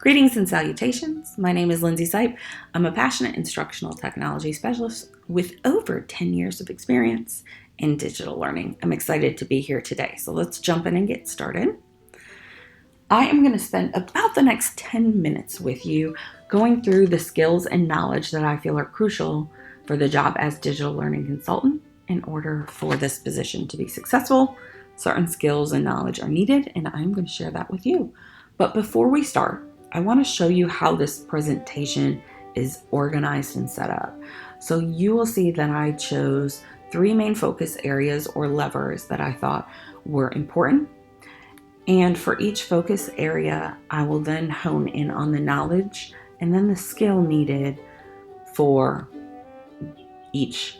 Greetings and salutations. My name is Lindsay Sipe. I'm a passionate instructional technology specialist with over 10 years of experience in digital learning. I'm excited to be here today. So let's jump in and get started. I am going to spend about the next 10 minutes with you going through the skills and knowledge that I feel are crucial for the job as digital learning consultant. In order for this position to be successful, certain skills and knowledge are needed, and I'm going to share that with you. But before we start, I want to show you how this presentation is organized and set up. So you will see that I chose 3 main focus areas or levers that I thought were important. And for each focus area, I will then hone in on the knowledge and then the skill needed for each.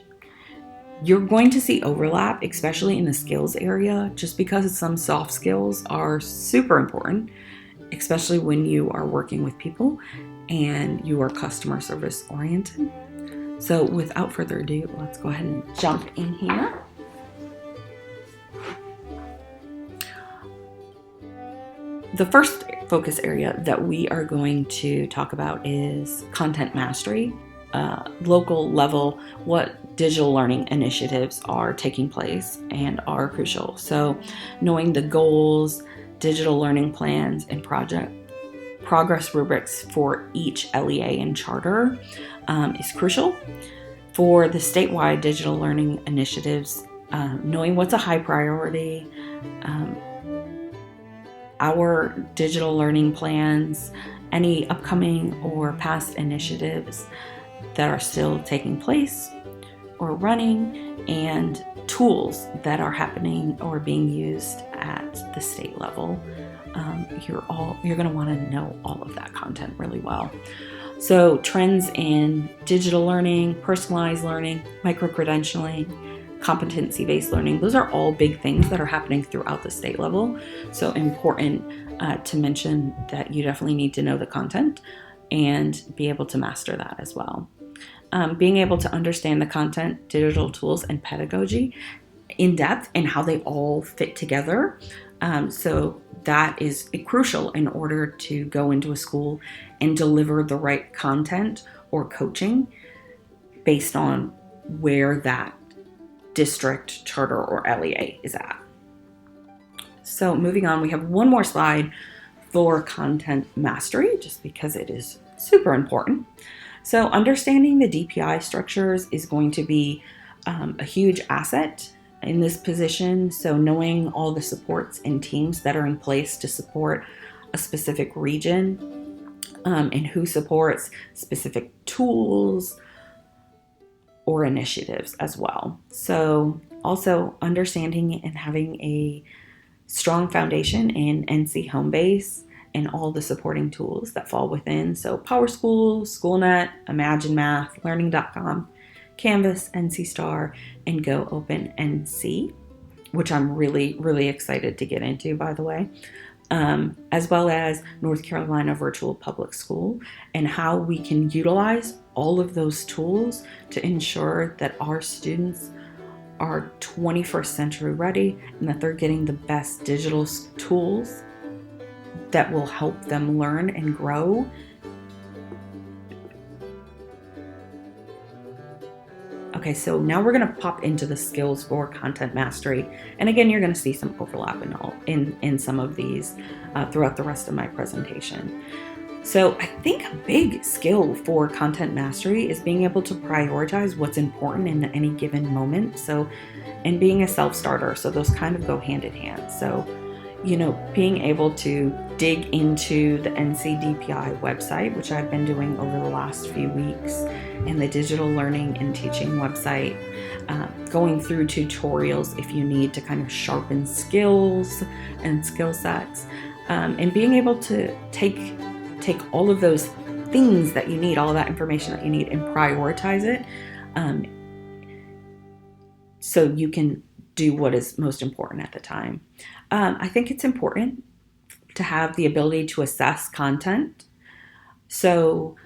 You're going to see overlap, especially in the skills area, just because some soft skills are super important, especially when you are working with people and you are customer service oriented. So without further ado, let's go ahead and jump in here. The first focus area that we are going to talk about is content mastery. Local level, what digital learning initiatives are taking place and are crucial. So knowing the goals, digital learning plans, and project progress rubrics for each LEA and charter is crucial. For the statewide digital learning initiatives, knowing what's a high priority, our digital learning plans, any upcoming or past initiatives that are still taking place or running, and tools that are happening or being used at the state level. You're going to want to know all of that content really well. So trends in digital learning, personalized learning, micro-credentialing, competency-based learning, those are all big things that are happening throughout the state level. So important to mention that you definitely need to know the content and be able to master that as well. Being able to understand the content, digital tools, and pedagogy in depth and how they all fit together. So that is crucial in order to go into a school and deliver the right content or coaching based on where that district, charter, or LEA is at. So moving on, we have one more slide for content mastery, just because it is super important. So understanding the DPI structures is going to be a huge asset in this position. So knowing all the supports and teams that are in place to support a specific region and who supports specific tools or initiatives as well. So also understanding and having a strong foundation in NC Homebase and all the supporting tools that fall within. So PowerSchool, SchoolNet, Imagine Math, Learning.com, Canvas, NC Star, and Go Open NC, which I'm really, really excited to get into, by the way, as well as North Carolina Virtual Public School, and how we can utilize all of those tools to ensure that our students are 21st century ready and that they're getting the best digital tools that will help them learn and grow. Okay, so now we're going to pop into the skills for content mastery. And again, you're going to see some overlap in some of these throughout the rest of my presentation. So I think a big skill for content mastery is being able to prioritize what's important in any given moment. So, and being a self-starter. So those kind of go hand in hand. So, being able to dig into the NCDPI website, which I've been doing over the last few weeks, and the digital learning and teaching website, going through tutorials if you need to kind of sharpen skills and skill sets, and being able to take all of those things that you need, all of that information that you need, and prioritize it so you can do what is most important at the time. I think it's important to have the ability to assess content. So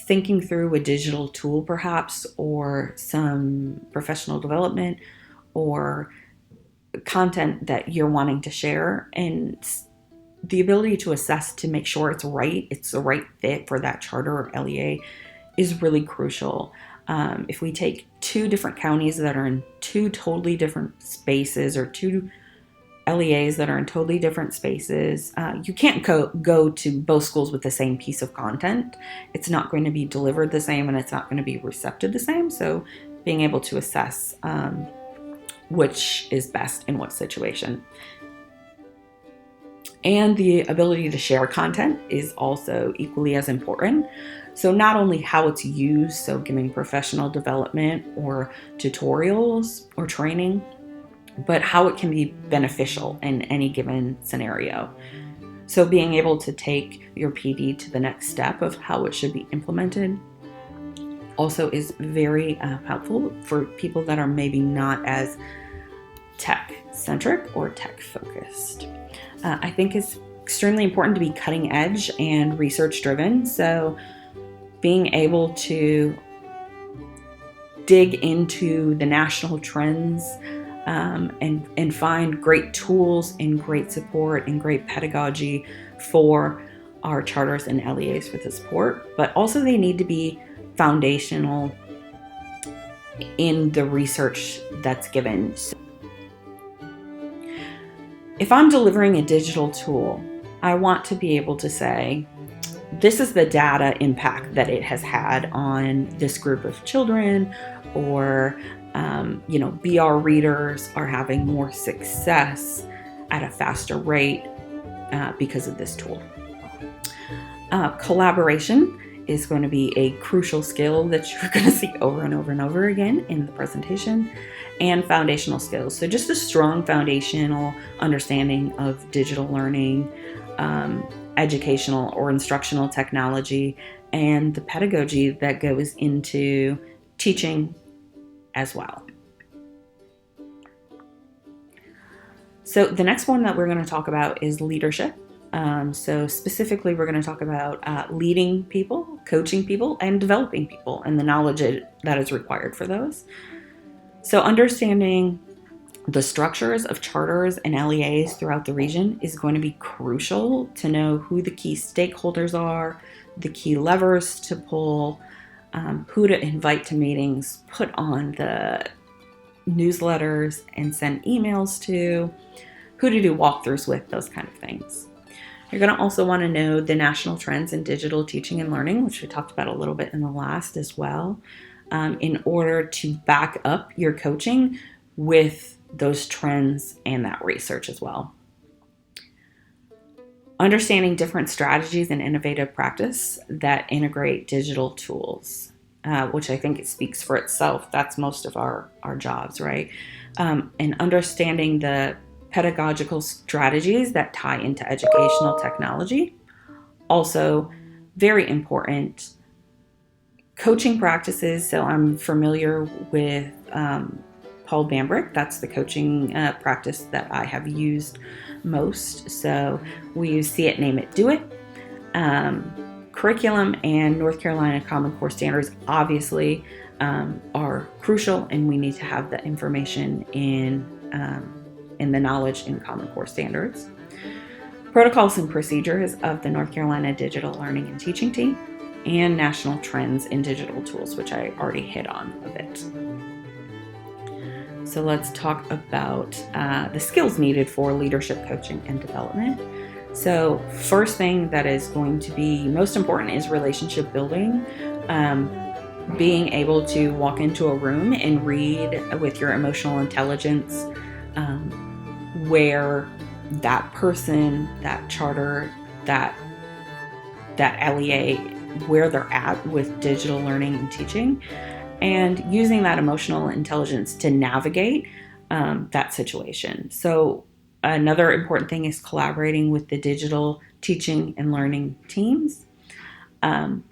thinking through a digital tool perhaps, or some professional development or content that you're wanting to share, and the ability to assess to make sure it's the right fit for that charter or LEA is really crucial. If we take two different counties that are in two totally different spaces, or two LEAs that are in totally different spaces, you can't go to both schools with the same piece of content. It's not going to be delivered the same, and it's not going to be receptive the same. So being able to assess which is best in what situation. And the ability to share content is also equally as important. So not only how it's used, so giving professional development or tutorials or training, but how it can be beneficial in any given scenario. So being able to take your PD to the next step of how it should be implemented also is very helpful for people that are maybe not as tech-centric or tech-focused. I think it's extremely important to be cutting edge and research-driven. So being able to dig into the national trends and find great tools and great support and great pedagogy for our charters and LEAs for the support, but also they need to be foundational in the research that's given. So if I'm delivering a digital tool, I want to be able to say, this is the data impact that it has had on this group of children, or BR readers are having more success at a faster rate because of this tool. Collaboration is going to be a crucial skill that you're going to see over and over and over again in the presentation, and foundational skills. So just a strong foundational understanding of digital learning, educational or instructional technology, and the pedagogy that goes into teaching as well. So the next one that we're going to talk about is leadership. So specifically, we're going to talk about leading people, coaching people, and developing people, and the knowledge that is required for those. So understanding the structures of charters and LEAs throughout the region is going to be crucial to know who the key stakeholders are, the key levers to pull, who to invite to meetings, put on the newsletters and send emails to, who to do walkthroughs with, those kind of things. You're going to also want to know the national trends in digital teaching and learning, which we talked about a little bit in the last as well, in order to back up your coaching with those trends and that research as well. Understanding different strategies and innovative practice that integrate digital tools, which I think it speaks for itself. That's most of our jobs, right? And understanding the pedagogical strategies that tie into educational technology. Also, very important, coaching practices. So I'm familiar with Paul Bambrick. That's the coaching practice that I have used most. So we use See It, Name It, Do It. Curriculum and North Carolina Common Core standards obviously are crucial, and we need to have the information in the knowledge in Common Core standards. Protocols and procedures of the North Carolina Digital Learning and Teaching Team, and national trends in digital tools, which I already hit on a bit. So let's talk about the skills needed for leadership coaching and development. So first thing that is going to be most important is relationship building. Being able to walk into a room and read with your emotional intelligence where that person, that charter, that LEA, where they're at with digital learning and teaching, and using that emotional intelligence to navigate that situation. So another important thing is collaborating with the digital teaching and learning teams, and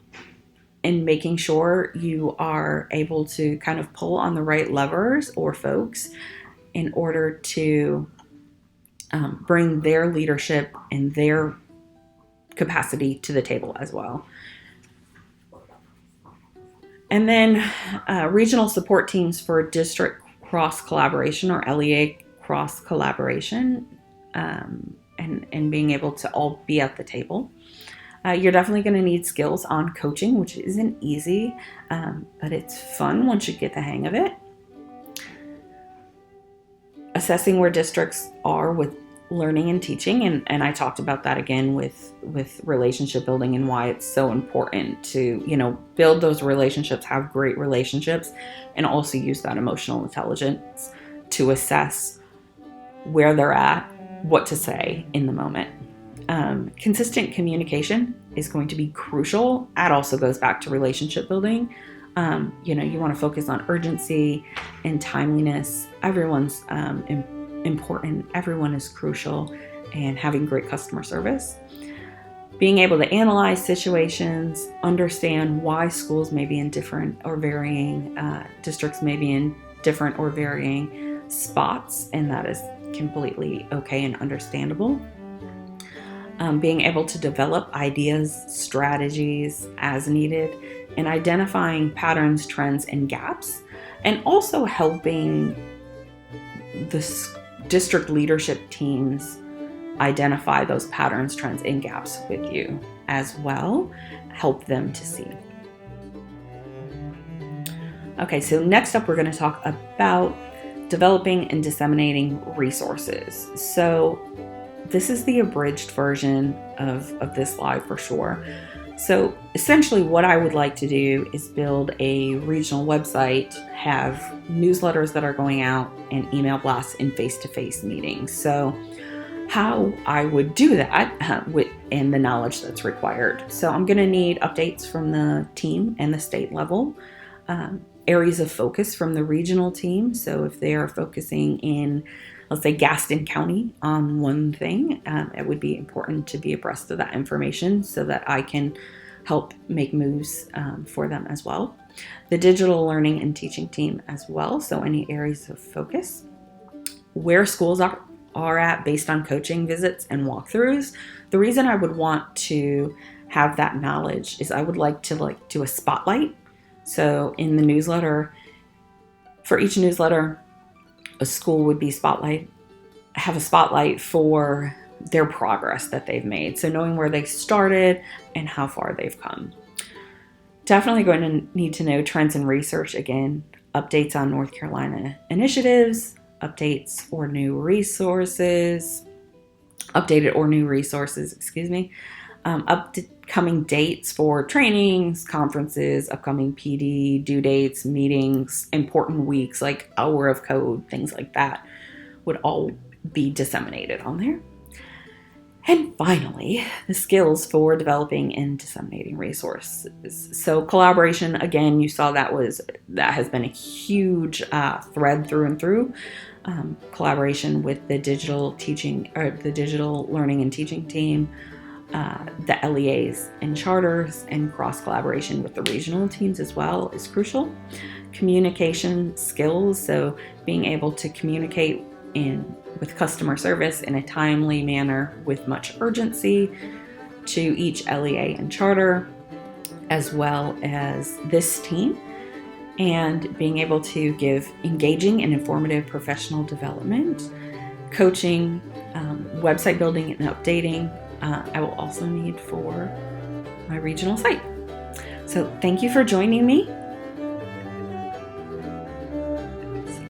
making sure you are able to kind of pull on the right levers or folks in order to bring their leadership and their capacity to the table as well. And then regional support teams for district cross collaboration or LEA cross collaboration. and being able to all be at the table. You're definitely going to need skills on coaching, which isn't easy, but it's fun once you get the hang of it. Assessing where districts are with learning and teaching, and I talked about that again with relationship building and why it's so important to build those relationships, have great relationships, and also use that emotional intelligence to assess where they're at, what to say in the moment. Consistent communication is going to be crucial. That also goes back to relationship building. You want to focus on urgency and timeliness. Everyone's important. Everyone is crucial, and having great customer service. Being able to analyze situations, understand why schools may be in different or varying, districts may be in different or varying spots, and that is completely okay and understandable. Being able to develop ideas, strategies as needed, and identifying patterns, trends, and gaps, and also helping the district leadership teams identify those patterns, trends, and gaps with you as well. Help them to see. Okay, so next up we're going to talk about developing and disseminating resources. So this is the abridged version of this slide for sure. So essentially what I would like to do is build a regional website, have newsletters that are going out, and email blasts and face-to-face meetings. So how I would do that and the knowledge that's required. So I'm going to need updates from the team and the state level, areas of focus from the regional team. So if they are focusing in, let's say, Gaston County on one thing, it would be important to be abreast of that information so that I can help make moves for them as well. The digital learning and teaching team as well, so any areas of focus. Where schools are at based on coaching visits and walkthroughs. The reason I would want to have that knowledge is I would like to do a spotlight. So in the newsletter, for each newsletter, a school would be have a spotlight for their progress that they've made. So knowing where they started and how far they've come. Definitely going to need to know trends and research again, updates on North Carolina initiatives, updated or new resources, upcoming dates for trainings, conferences, upcoming PD, due dates, meetings, important weeks like Hour of Code, things like that would all be disseminated on there. And finally, the skills for developing and disseminating resources. So collaboration, again, you saw that has been a huge thread through and through. Collaboration with the digital teaching or the digital learning and teaching team, the LEAs and charters, and cross collaboration with the regional teams as well is crucial. Communication skills, so being able to communicate with customer service in a timely manner with much urgency to each LEA and charter, as well as this team, and being able to give engaging and informative professional development, coaching, website building and updating. I will also need for my regional site. So thank you for joining me.